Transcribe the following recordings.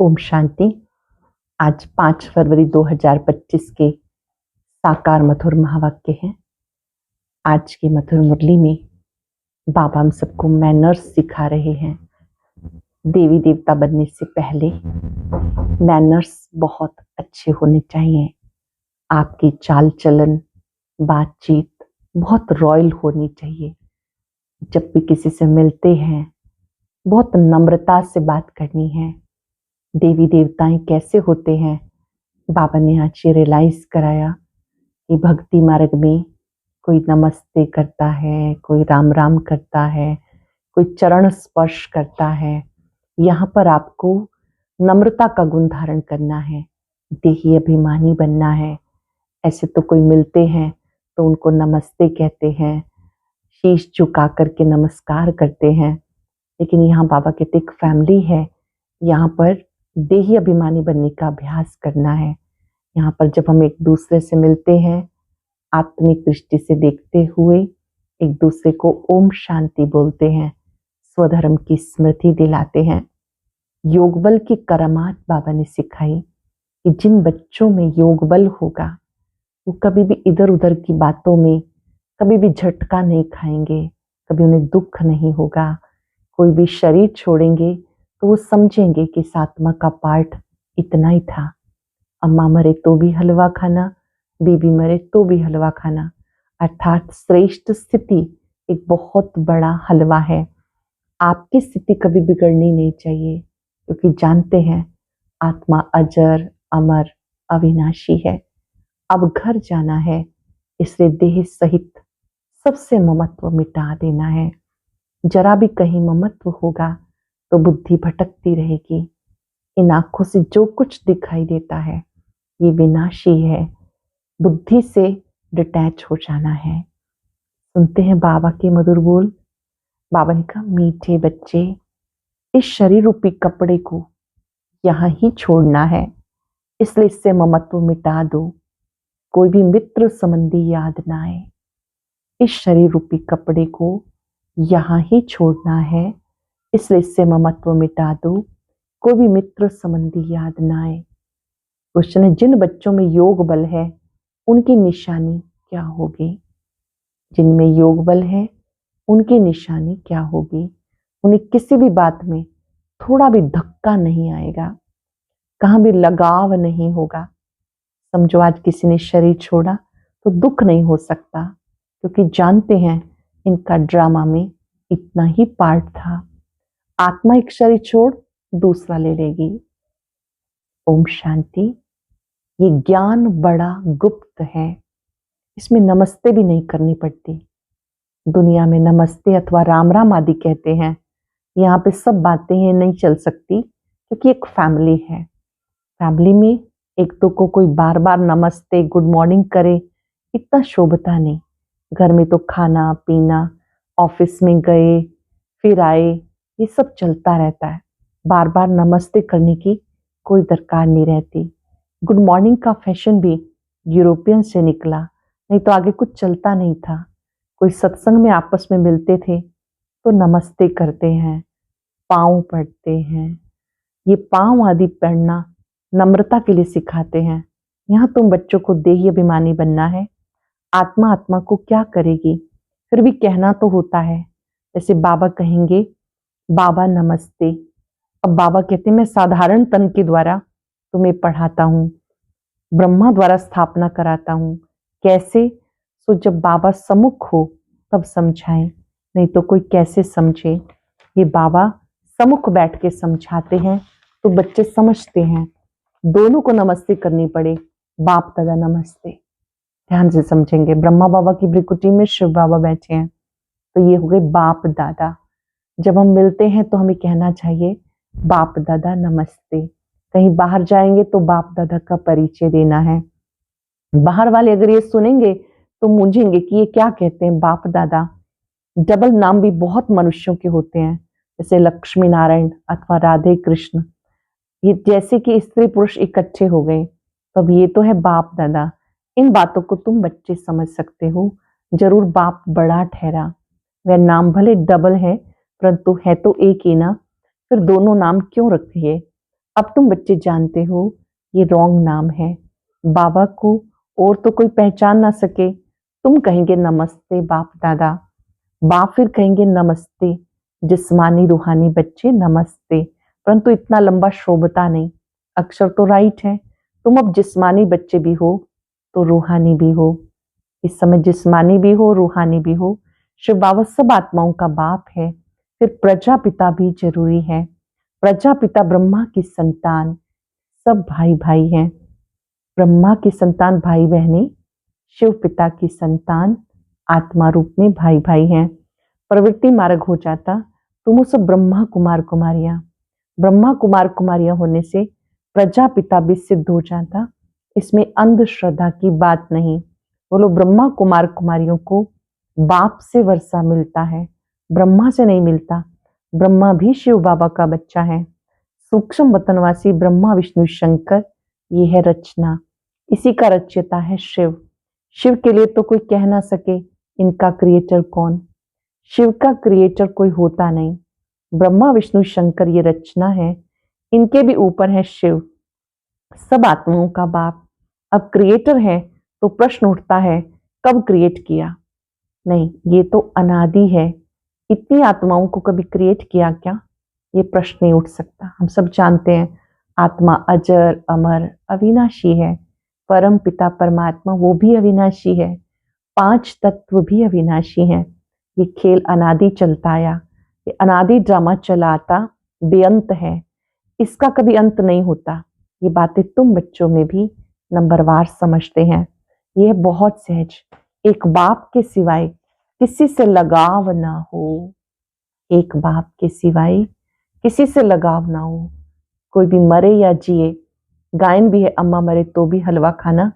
ओम शांति। आज 5 फरवरी 2025 के साकार मधुर महावाक्य हैं। आज की मधुर मुरली में बाबा हम सबको मैनर्स सिखा रहे हैं। देवी देवता बनने से पहले मैनर्स बहुत अच्छे होने चाहिए। आपकी चाल चलन, बातचीत बहुत रॉयल होनी चाहिए। जब भी किसी से मिलते हैं बहुत नम्रता से बात करनी है। देवी देवताएं कैसे होते हैं, बाबा ने आज ये रियलाइज कराया कि भक्ति मार्ग में कोई नमस्ते करता है, कोई राम राम करता है, कोई चरण स्पर्श करता है। यहाँ पर आपको नम्रता का गुण धारण करना है, देही अभिमानी बनना है। ऐसे तो कोई मिलते हैं तो उनको नमस्ते कहते हैं, शीश झुका करके नमस्कार करते हैं। लेकिन यहाँ बाबा कहते एक फैमिली है, यहाँ पर देही अभिमानी बनने का अभ्यास करना है। यहाँ पर जब हम एक दूसरे से मिलते हैं, आत्मिक दृष्टि से देखते हुए एक दूसरे को ओम शांति बोलते हैं, स्वधर्म की स्मृति दिलाते हैं। योग बल की करामात बाबा ने सिखाई कि जिन बच्चों में योग बल होगा वो कभी भी इधर उधर की बातों में कभी भी झटका नहीं खाएंगे, कभी उन्हें दुख नहीं होगा। कोई भी शरीर छोड़ेंगे तो वो समझेंगे कि इस आत्मा का पार्ट इतना ही था। अम्मा मरे तो भी हलवा खाना, बीबी मरे तो भी हलवा खाना, अर्थात श्रेष्ठ स्थिति एक बहुत बड़ा हलवा है। आपकी स्थिति कभी बिगड़नी नहीं चाहिए, क्योंकि जानते हैं आत्मा अजर अमर अविनाशी है। अब घर जाना है, इसलिए देह सहित सबसे ममत्व मिटा देना है। जरा भी कहीं ममत्व होगा तो बुद्धि भटकती रहेगी। इन आंखों से जो कुछ दिखाई देता है ये विनाशी है। बुद्धि से डिटैच हो जाना है। सुनते हैं बाबा के मधुर बोल। बाबा ने कहा, मीठे बच्चे, इस शरीर रूपी कपड़े को यहाँ ही छोड़ना है, इसलिए इससे ममत्व मिटा दो। कोई भी मित्र संबंधी याद ना आए। इस शरीर रूपी कपड़े को यहाँ ही छोड़ना है, इसलिए इससे ममत्व मिटा दो। कोई भी मित्र संबंधी याद ना आए। क्वेश्चन है, जिन बच्चों में योग बल है उनकी निशानी क्या होगी? जिनमें योग बल है उनकी निशानी क्या होगी? उन्हें किसी भी बात में थोड़ा भी धक्का नहीं आएगा, कहाँ भी लगाव नहीं होगा। समझो आज किसी ने शरीर छोड़ा तो दुख नहीं हो सकता, क्योंकि जानते हैं इनका ड्रामा में इतना ही पार्ट था। आत्मा एक शरीर छोड़ दूसरा ले लेगी। ओम शांति। ये ज्ञान बड़ा गुप्त है, इसमें नमस्ते भी नहीं करनी पड़ती। दुनिया में नमस्ते अथवा राम राम आदि कहते हैं, यहाँ पे सब बातें हैं नहीं चल सकती, क्योंकि एक फैमिली है। फैमिली में एक तो को कोई बार बार नमस्ते गुड मॉर्निंग करे, इतना शोभता नहीं। घर में तो खाना पीना, ऑफिस में गए फिर आए, ये सब चलता रहता है। बार बार नमस्ते करने की कोई दरकार नहीं रहती। गुड मॉर्निंग का फैशन भी यूरोपियन से निकला, नहीं तो आगे कुछ चलता नहीं था। कोई सत्संग में आपस में मिलते थे तो नमस्ते करते हैं, पाँव पड़ते हैं। ये पाँव आदि पढ़ना नम्रता के लिए सिखाते हैं। यहाँ तुम बच्चों को देही अभिमानी बनना है। आत्मा आत्मा को क्या करेगी, फिर भी कहना तो होता है। जैसे बाबा कहेंगे, बाबा नमस्ते। अब बाबा कहते हैं, मैं साधारण तन के द्वारा तुम्हें पढ़ाता हूँ, ब्रह्मा द्वारा स्थापना कराता हूँ। कैसे? सो जब बाबा सम्मुख हो तब समझाएं, नहीं तो कोई कैसे समझे। ये बाबा सम्मुख बैठ के समझाते हैं तो बच्चे समझते हैं। दोनों को नमस्ते करनी पड़े, बाप दादा नमस्ते। ध्यान से समझेंगे। ब्रह्मा बाबा की भ्रिकुटी में शिव बाबा बैठे हैं, तो ये हो गए बाप दादा। जब हम मिलते हैं तो हमें कहना चाहिए बाप दादा नमस्ते। कहीं बाहर जाएंगे तो बाप दादा का परिचय देना है। बाहर वाले अगर ये सुनेंगे तो मूंझेंगे कि ये क्या कहते हैं बाप दादा। डबल नाम भी बहुत मनुष्यों के होते हैं, जैसे लक्ष्मी नारायण अथवा राधे कृष्ण। ये जैसे कि स्त्री पुरुष इकट्ठे हो गए, तब ये तो है बाप दादा। इन बातों को तुम बच्चे समझ सकते हो। जरूर बाप बड़ा ठहरा। वह नाम भले डबल है परंतु है तो एक ही ना, फिर दोनों नाम क्यों रखिए। अब तुम बच्चे जानते हो ये रॉन्ग नाम है। बाबा को और तो कोई पहचान ना सके। तुम कहेंगे नमस्ते बाप दादा, बाप फिर कहेंगे नमस्ते। जिस्मानी रूहानी बच्चे नमस्ते, परंतु इतना लंबा शोभता नहीं। अक्षर तो राइट है। तुम अब जिस्मानी बच्चे भी हो तो रूहानी भी हो। इस समय जिस्मानी भी हो रूहानी भी हो। शिव बाबा सब आत्माओं का बाप है। फिर प्रजापिता भी जरूरी है। प्रजापिता ब्रह्मा की संतान, सब भाई भाई हैं। ब्रह्मा की संतान भाई बहनें, शिव पिता की संतान आत्मा रूप में भाई भाई हैं। प्रवृत्ति मार्ग हो जाता तुम सब ब्रह्मा कुमार कुमारियां। ब्रह्मा कुमार कुमारियां होने से प्रजापिता भी सिद्ध हो जाता। इसमें अंधश्रद्धा की बात नहीं। बोलो, ब्रह्मा कुमार कुमारियों को बाप से वर्षा मिलता है, ब्रह्मा से नहीं मिलता। ब्रह्मा भी शिव बाबा का बच्चा है। सूक्ष्म वतनवासी ब्रह्मा विष्णु शंकर, ये है रचना। इसी का रचयिता है शिव। शिव के लिए तो कोई कह ना सके इनका क्रिएटर कौन। शिव का क्रिएटर कोई होता नहीं। ब्रह्मा विष्णु शंकर ये रचना है। इनके भी ऊपर है शिव, सब आत्माओं का बाप। अब क्रिएटर है तो प्रश्न उठता है कब क्रिएट किया। नहीं, ये तो अनादि है। इतनी आत्माओं को कभी क्रिएट किया क्या, ये प्रश्न नहीं उठ सकता। हम सब जानते हैं आत्मा अजर अमर अविनाशी है। परम पिता परमात्मा वो भी अविनाशी है। पांच तत्व भी अविनाशी हैं। ये खेल अनादि चलता आया, ये अनादि ड्रामा चला आता बेअंत है। इसका कभी अंत नहीं होता। ये बातें तुम बच्चों में भी नंबरवार समझते हैं। यह बहुत सहज। एक बाप के सिवाय किसी से लगाव ना हो। एक बाप के सिवाय किसी से लगाव ना हो। कोई भी मरे या जिए, गायन भी है, अम्मा मरे तो भी हलवा खाना,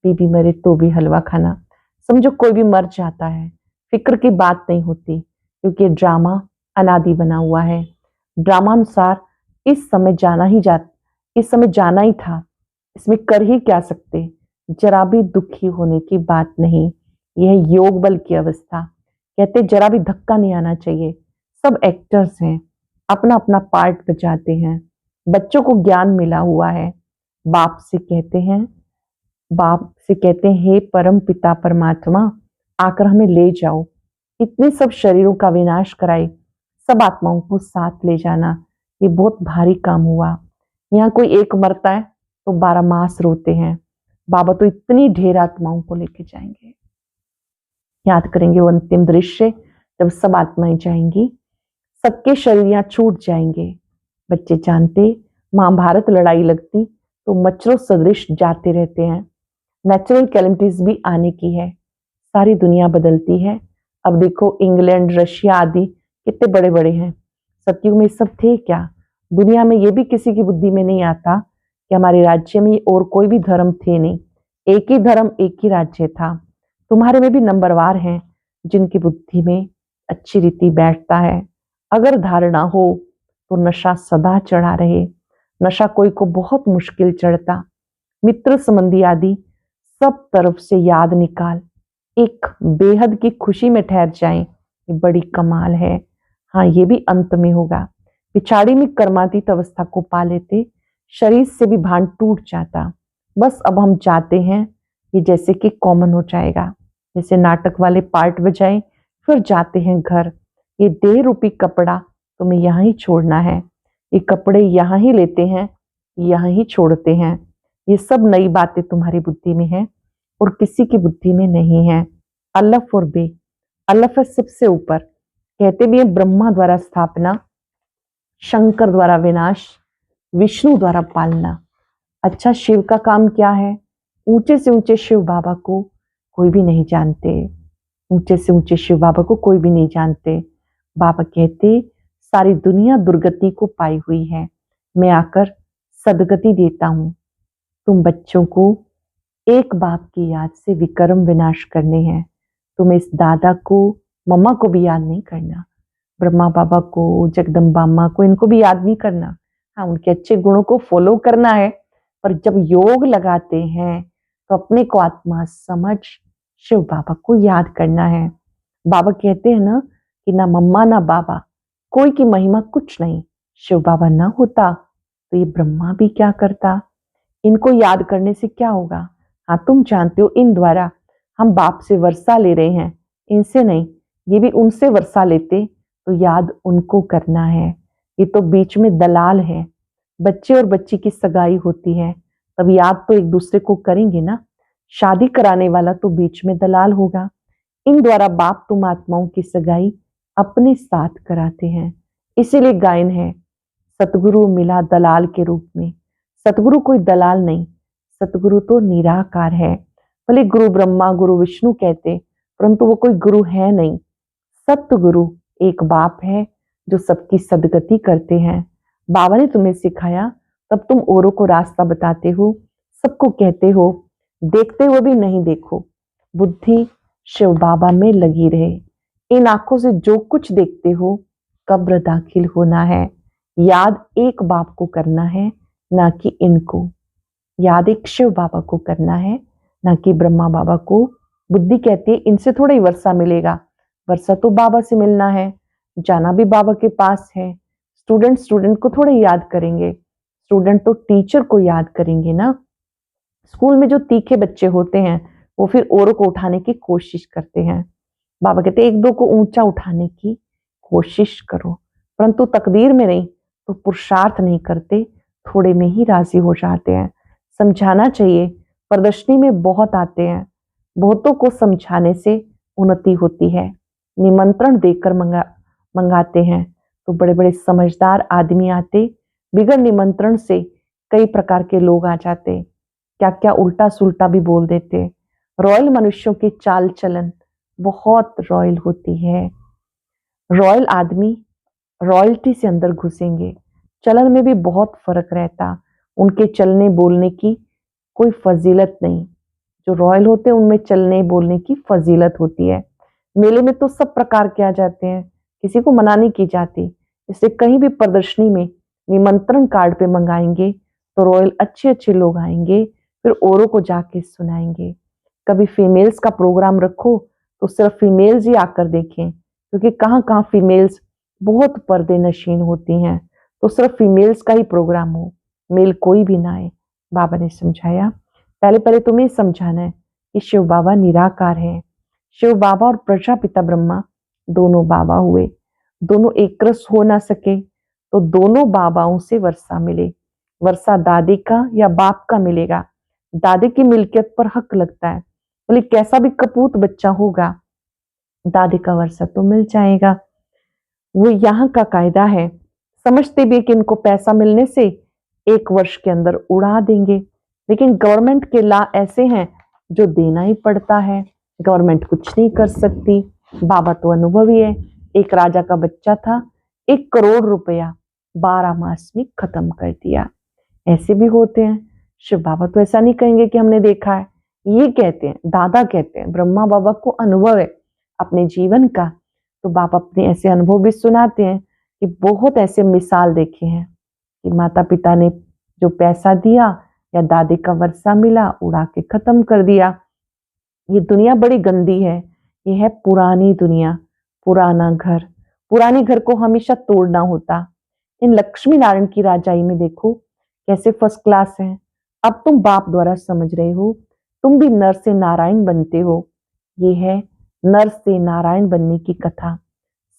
बीबी मरे तो भी हलवा खाना। समझो कोई भी मर जाता है, फिक्र की बात नहीं होती, क्योंकि ड्रामा अनादि बना हुआ है। ड्रामा अनुसार इस समय जाना ही था। इसमें कर ही क्या सकते। जरा भी दुखी होने की बात नहीं। यह योग बल की अवस्था। कहते जरा भी धक्का नहीं आना चाहिए। सब एक्टर्स हैं, अपना अपना पार्ट बजाते हैं। बच्चों को ज्ञान मिला हुआ है। बाप से कहते हैं हे परम पिता परमात्मा, आकर हमें ले जाओ। इतने सब शरीरों का विनाश कराए, सब आत्माओं को साथ ले जाना, ये बहुत भारी काम हुआ। यहाँ कोई एक मरता है तो 12 मास रोते हैं। बाबा तो इतनी ढेर आत्माओं को लेके जाएंगे। याद करेंगे वो अंतिम दृश्य, जब सब आत्माएं जाएंगी, सबके शरीर यहाँ छूट जाएंगे। बच्चे जानते महाभारत लड़ाई लगती तो मच्छरों सदृश जाते रहते हैं। नेचुरल कैलेमिटीज भी आने की है। सारी दुनिया बदलती है। अब देखो इंग्लैंड रशिया आदि कितने बड़े बड़े हैं। सतयुग में सब थे क्या? दुनिया में ये भी किसी की बुद्धि में नहीं आता कि हमारे राज्य में और कोई भी धर्म थे नहीं। एक ही धर्म एक ही राज्य था। तुम्हारे में भी नंबरवार हैं जिनकी बुद्धि में अच्छी रीति बैठता है। अगर धारणा हो तो नशा सदा चढ़ा रहे। नशा कोई को बहुत मुश्किल चढ़ता। मित्र संबंधी आदि सब तरफ से याद निकाल, एक बेहद की खुशी में ठहर जाएं, ये बड़ी कमाल है। हाँ, ये भी अंत में होगा। पिछाड़ी में कर्मातीत अवस्था को पा लेते, शरीर से भी भान टूट जाता। बस अब हम चाहते हैं ये जैसे कि कॉमन हो जाएगा, जैसे नाटक वाले पार्ट बजाए फिर जाते हैं घर। ये देह रूपी कपड़ा तुम्हें यहाँ ही छोड़ना है। ये कपड़े यहाँ ही लेते हैं, यहाँ ही छोड़ते हैं। ये सब नई बातें तुम्हारी बुद्धि में है और किसी की बुद्धि में नहीं है। अलफ और बे, अलफ है सबसे ऊपर। कहते भी है ब्रह्मा द्वारा स्थापना, शंकर द्वारा विनाश, विष्णु द्वारा पालना। अच्छा, शिव का काम क्या है? ऊंचे से ऊंचे शिव बाबा को कोई भी नहीं जानते। ऊंचे से ऊंचे शिव बाबा को कोई भी नहीं जानते। बाबा कहते सारी दुनिया दुर्गति को पाई हुई है, मैं आकर सदगति देता हूं। तुम बच्चों को एक बाप की याद से विक्रम विनाश करने हैं। तुम्हें इस दादा को मम्मा को भी याद नहीं करना, ब्रह्मा बाबा को, जगदम्बा अम्मा को, इनको भी याद नहीं करना। हाँ, उनके अच्छे गुणों को फॉलो करना है, पर जब योग लगाते हैं तो अपने को आत्मा समझ शिव बाबा को याद करना है। बाबा कहते हैं ना कि ना मम्मा ना बाबा, कोई की महिमा कुछ नहीं। शिव बाबा ना होता तो ये ब्रह्मा भी क्या करता। इनको याद करने से क्या होगा। हाँ, तुम जानते हो इन द्वारा हम बाप से वर्षा ले रहे हैं, इनसे नहीं। ये भी उनसे वर्षा लेते तो याद उनको करना है। ये तो बीच में दलाल है। बच्चे और बच्ची की सगाई होती है, तब याद तो एक दूसरे को करेंगे ना। शादी कराने वाला तो बीच में दलाल होगा। इन द्वारा बाप तुम आत्माओं की सगाई अपने साथ कराते हैं। इसीलिए गायन है, सतगुरु मिला दलाल के रूप में। सतगुरु कोई दलाल नहीं, सतगुरु तो निराकार है। भले गुरु ब्रह्मा गुरु विष्णु कहते, परंतु वो कोई गुरु है नहीं। सतगुरु एक बाप है जो सबकी सदगति करते हैं। बाबा ने तुम्हें सिखाया, तब तुम औरों को रास्ता बताते हो, सबको कहते हो। देखते हुए भी नहीं देखो। बुद्धि शिव बाबा में लगी रहे। इन आंखों से जो कुछ देखते हो कब्र दाखिल होना है। याद एक बाप को करना है, ना कि इनको। याद एक शिव बाबा को करना है, ना कि ब्रह्मा बाबा को। बुद्धि कहती है इनसे थोड़ा ही वर्षा मिलेगा, वर्षा तो बाबा से मिलना है, जाना भी बाबा के पास है। स्टूडेंट को थोड़ा याद करेंगे, स्टूडेंट तो टीचर को याद करेंगे ना। स्कूल में जो तीखे बच्चे होते हैं वो फिर औरों को उठाने की कोशिश करते हैं। बाबा कहते एक दो को ऊंचा उठाने की कोशिश करो, परंतु तकदीर में नहीं तो पुरुषार्थ नहीं करते, थोड़े में ही राजी हो जाते हैं। समझाना चाहिए, प्रदर्शनी में बहुत आते हैं, बहुतों को समझाने से उन्नति होती है। निमंत्रण देकर मंगाते हैं तो बड़े बड़े समझदार आदमी आते, बिगर निमंत्रण से कई प्रकार के लोग आ जाते, क्या क्या उल्टा सुल्टा भी बोल देते। रॉयल मनुष्यों की चाल चलन बहुत रॉयल होती है। रॉयल आदमी रॉयल्टी से अंदर घुसेंगे, चलन में भी बहुत फर्क रहता। उनके चलने बोलने की कोई फजीलत नहीं। जो रॉयल होते हैं उनमें चलने बोलने की फजीलत होती है। मेले में तो सब प्रकार के आ जाते हैं, किसी को मना नहीं की जाती। इसलिए कहीं भी प्रदर्शनी में निमंत्रण कार्ड पे मंगाएंगे तो रॉयल अच्छे अच्छे लोग आएंगे, फिर औरों को जाके सुनाएंगे। कभी फीमेल्स का प्रोग्राम रखो तो सिर्फ फीमेल्स ही आकर देखें, क्योंकि कहाँ कहाँ फीमेल्स बहुत पर्दे नशीन होती हैं, तो सिर्फ फीमेल्स का ही प्रोग्राम हो, मेल कोई भी ना आए। बाबा ने समझाया, पहले पहले तुम्हें समझाना है कि शिव बाबा निराकार है। शिव बाबा और प्रजापिता ब्रह्मा दोनों बाबा हुए, दोनों एक रस हो ना सके तो दोनों बाबाओं से वर्षा मिले। वर्षा दादी का या बाप का मिलेगा, दादी की मिल्कियत पर हक लगता है। बोले कैसा भी कपूत बच्चा होगा, दादी का वर्षा तो मिल जाएगा। वो यहाँ का कायदा है। समझते भी कि इनको पैसा मिलने से 1 वर्ष के अंदर उड़ा देंगे, लेकिन गवर्नमेंट के लॉ ऐसे हैं जो देना ही पड़ता है, गवर्नमेंट कुछ नहीं कर सकती। बाबा तो अनुभवी है। एक राजा का बच्चा था, 1 करोड़ रुपया 12 मास में खत्म कर दिया। ऐसे भी होते हैं। शिव बाबा तो ऐसा नहीं कहेंगे कि हमने देखा है, ये कहते हैं, दादा कहते हैं, ब्रह्मा बाबा को अनुभव है अपने जीवन का, तो बाबा अपने ऐसे अनुभव भी सुनाते हैं कि बहुत ऐसे मिसाल देखे हैं कि माता पिता ने जो पैसा दिया या दादी का वर्षा मिला उड़ा के खत्म कर दिया। ये दुनिया बड़ी गंदी है, ये है पुरानी दुनिया, पुराना घर। पुराने घर को हमेशा तोड़ना होता। इन लक्ष्मी नारायण की राजाई में देखो कैसे फर्स्ट क्लास है। अब तुम बाप द्वारा समझ रहे हो, तुम भी नर से नारायण बनते हो। ये है नर से नारायण बनने की कथा,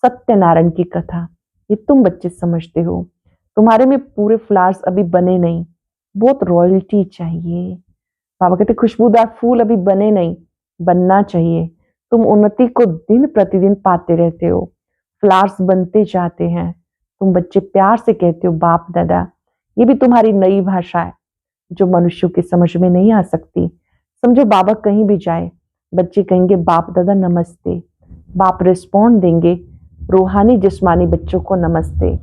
सत्यनारायण की कथा। ये तुम बच्चे समझते हो। तुम्हारे में पूरे फ्लावर्स अभी बने नहीं, बहुत रॉयल्टी चाहिए। बाबा कहते खुशबूदार फूल अभी बने नहीं, बनना चाहिए। तुम उन्नति को दिन प्रतिदिन पाते रहते हो, फ्लावर्स बनते जाते हैं। तुम बच्चे प्यार से कहते हो बाप दादा, ये भी तुम्हारी नई भाषा है जो मनुष्यों की समझ में नहीं आ सकती। समझो बाबा कहीं भी जाए, बच्चे कहेंगे बाप दादा नमस्ते, बाप रिस्पॉन्ड देंगे रूहानी जिस्मानी बच्चों को नमस्ते,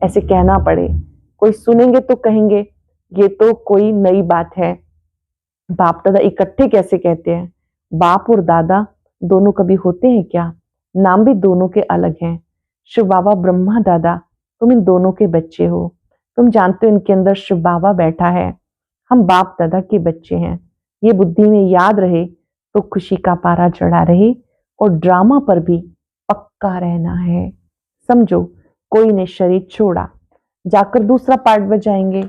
ऐसे कहना पड़े। कोई सुनेंगे तो कहेंगे ये तो कोई नई बात है, बाप दादा इकट्ठे कैसे कहते हैं। बाप और दादा दोनों कभी होते हैं क्या? नाम भी दोनों के अलग हैं। शिव बाबा ब्रह्मा दादा, तुम इन दोनों के बच्चे हो। तुम जानते हो इनके अंदर शिव बाबा बैठा है, हम बाप दादा के बच्चे हैं। ये बुद्धि में याद रहे तो खुशी का पारा चढ़ा रहे, और ड्रामा पर भी पक्का रहना है। समझो कोई ने शरीर छोड़ा, जाकर दूसरा पार्ट बजाएंगे।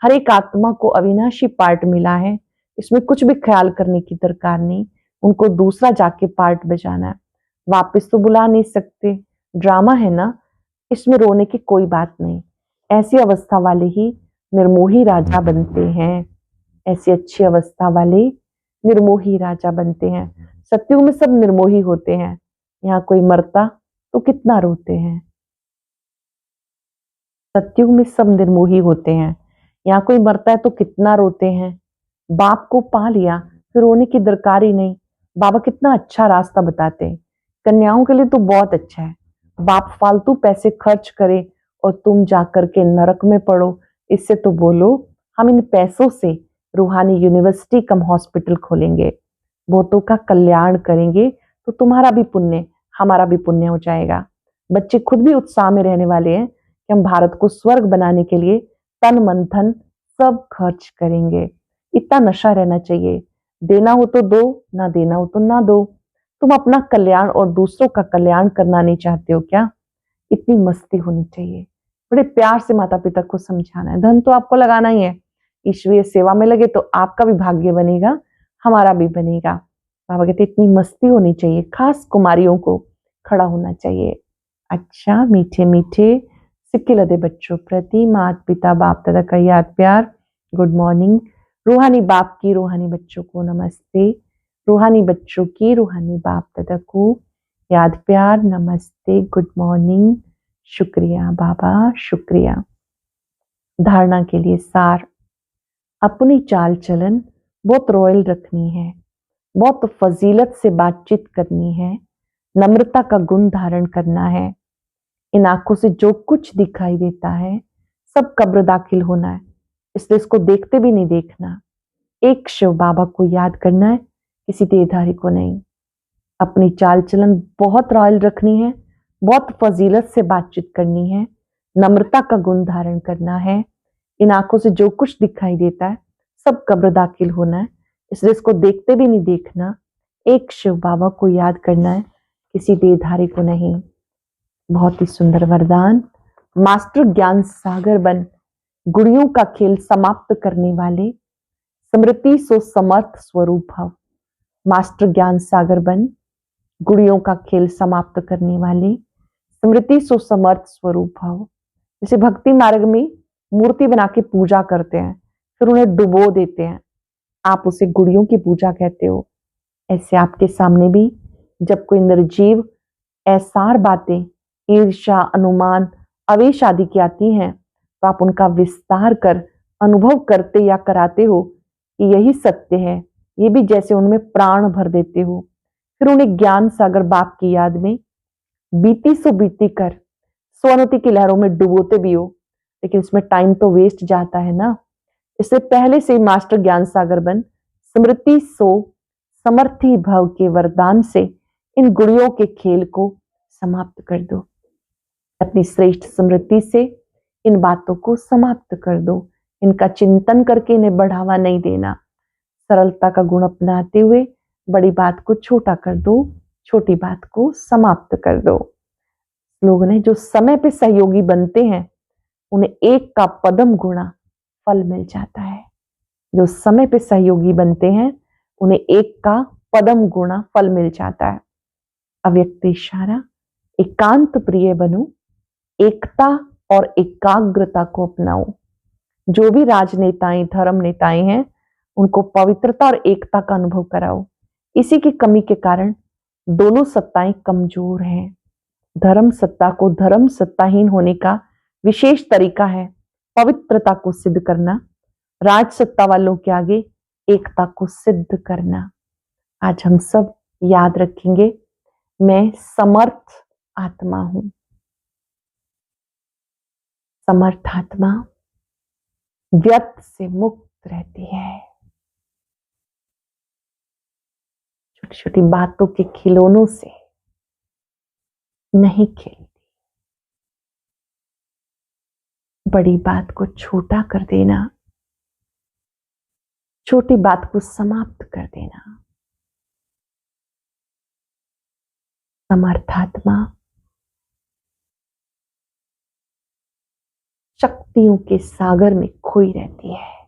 हर एक आत्मा को अविनाशी पार्ट मिला है, इसमें कुछ भी ख्याल करने की दरकार नहीं। उनको दूसरा जाके पार्ट बजाना है, वापस तो बुला नहीं सकते, ड्रामा है ना, इसमें रोने की कोई बात नहीं। ऐसी अवस्था वाले ही निर्मोही राजा बनते हैं, ऐसी अच्छी अवस्था वाले निर्मोही राजा बनते हैं। सत्युग में सब निर्मोही होते हैं, यहाँ कोई मरता तो कितना रोते हैं। सत्युग में सब निर्मोही होते हैं, यहाँ कोई मरता है तो कितना रोते हैं। बाप को पा लिया फिर रोने की दरकार ही नहीं। बाबा कितना अच्छा रास्ता बताते हैं, कन्याओं के लिए तो बहुत अच्छा है। बाप फालतू पैसे खर्च करे और तुम जाकर के नरक में पड़ो, इससे तो बोलो हम इन पैसों से रूहानी यूनिवर्सिटी कम हॉस्पिटल खोलेंगे, बहुतों का कल्याण करेंगे, तो तुम्हारा भी पुण्य हमारा भी पुण्य हो जाएगा। बच्चे खुद भी उत्साह में रहने वाले हैं कि हम भारत को स्वर्ग बनाने के लिए तन मन धन सब खर्च करेंगे। इतना नशा रहना चाहिए, देना हो तो दो, ना देना हो तो ना दो। तुम अपना कल्याण और दूसरों का कल्याण करना नहीं चाहते हो क्या? इतनी मस्ती होनी चाहिए। बड़े प्यार से माता पिता को समझाना है, धन तो आपको लगाना ही है, ईश्वरीय सेवा में लगे तो आपका भी भाग्य बनेगा, हमारा भी बनेगा। बाबा कहते इतनी मस्ती होनी चाहिए, खास कुमारियों को खड़ा होना चाहिए। अच्छा मीठे मीठे सिक्के लदे बच्चों प्रति माता पिता बाप दादा का याद प्यार, गुड मॉर्निंग। रूहानी बाप की रूहानी बच्चों को नमस्ते, रूहानी बच्चों की रूहानी बाप दादा को याद प्यार, नमस्ते, गुड मॉर्निंग, शुक्रिया बाबा, शुक्रिया। धारणा के लिए सार, अपनी चाल चलन बहुत रॉयल रखनी है, बहुत फजीलत से बातचीत करनी है, नम्रता का गुण धारण करना है। इन आंखों से जो कुछ दिखाई देता है सब कब्र दाखिल होना है, इसलिए इसको देखते भी नहीं देखना। एक शिव बाबा को याद करना है, किसी देहधारी को नहीं। अपनी चाल चलन बहुत रॉयल रखनी है, बहुत फजीलत से बातचीत करनी है, नम्रता का गुण धारण करना है। इन आंखों से जो कुछ दिखाई देता है सब कब्र दाखिल होना है, इसलिए इसको देखते भी नहीं देखना। एक शिव बाबा को याद करना है, किसी देहधारी को नहीं। बहुत ही सुंदर वरदान। मास्टर ज्ञान सागर बन, गुड़ियों का खेल समाप्त करने वाले, स्मृति सो समर्थ स्वरूप भव। मास्टर ज्ञान सागर बन, गुड़ियों का खेल समाप्त करने वाले, स्मृति सो समर्थ स्वरूप भव। जैसे भक्ति मार्ग में मूर्ति बना के पूजा करते हैं फिर उन्हें डुबो देते हैं, आप उसे गुड़ियों की पूजा कहते हो। ऐसे आपके सामने भी जब कोई निर्जीव ऐसार बातें ईर्ष्या अनुमान आवेश आदि की आती हैं तो आप उनका विस्तार कर अनुभव करते या कराते हो कि यही सत्य है, ये भी जैसे उनमें प्राण भर देते हो। फिर उन्हें ज्ञान सागर बाप की याद में बीती सो बीती कर स्वनति की लहरों में डुबोते भी हो, लेकिन इसमें टाइम तो वेस्ट जाता है ना। इससे पहले से मास्टर ज्ञान सागर बन, स्मृति सो समर्थी भव के वरदान से इन गुड़ियों के खेल को समाप्त कर दो। अपनी श्रेष्ठ स्मृति से इन बातों को समाप्त कर दो, इनका चिंतन करके इन्हें बढ़ावा नहीं देना। सरलता का गुण अपनाते हुए बड़ी बात को छोटा कर दो, छोटी बात को समाप्त कर दो। लोग ने जो समय पे सहयोगी बनते हैं उन्हें एक का पदम गुणा फल मिल जाता है। जो समय पे सहयोगी बनते हैं उन्हें एक का पदम गुणा फल मिल जाता है। अव्यक्त इशारा, एकांत प्रिय बनो, एकता और एकाग्रता को अपनाओ। जो भी राजनेताएं धर्म नेताएं हैं उनको पवित्रता और एकता का अनुभव कराओ। इसी की कमी के कारण दोनों सत्ताएं कमजोर हैं। धर्म सत्ता को धर्म सत्ताहीन होने का विशेष तरीका है पवित्रता को सिद्ध करना, राज सत्ता वालों के आगे एकता को सिद्ध करना। आज हम सब याद रखेंगे, मैं समर्थ आत्मा हूं। समर्थ आत्मा व्यर्थ से मुक्त रहती है, छोटी छोटी बातों के खिलौनों से नहीं खेलती। बड़ी बात को छोटा कर देना, छोटी बात को समाप्त कर देना। समर्थात्मा शक्तियों के सागर में खोई रहती है।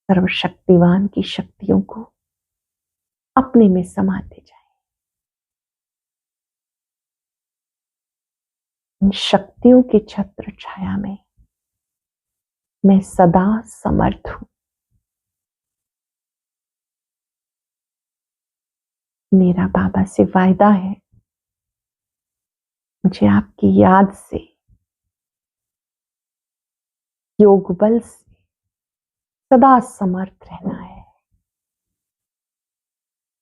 सर्वशक्तिवान की शक्तियों को अपने में समाते जाए। इन शक्तियों के छत्र छाया में मैं सदा समर्थ हूं। मेरा बाबा से वायदा है, मुझे आपकी याद से, योग बल से सदा समर्थ रहना है।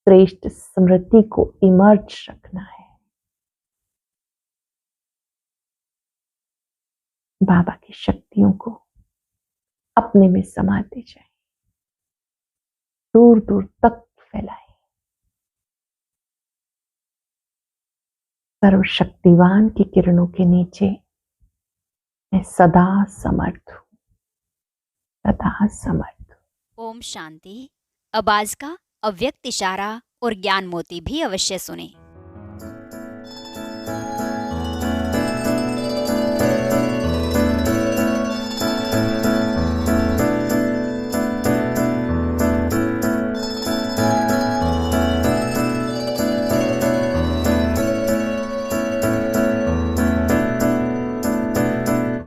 श्रेष्ठ स्मृति को इमर्ज रखना है। बाबा की शक्तियों को अपने में समाते जाए, दूर दूर तक फैलाए। सर्वशक्तिवान की किरणों के नीचे मैं सदा समर्थ हूं, सदा समर्थ हूं। ओम शांति। अब आज का अव्यक्त इशारा और ज्ञान मोती भी अवश्य सुने।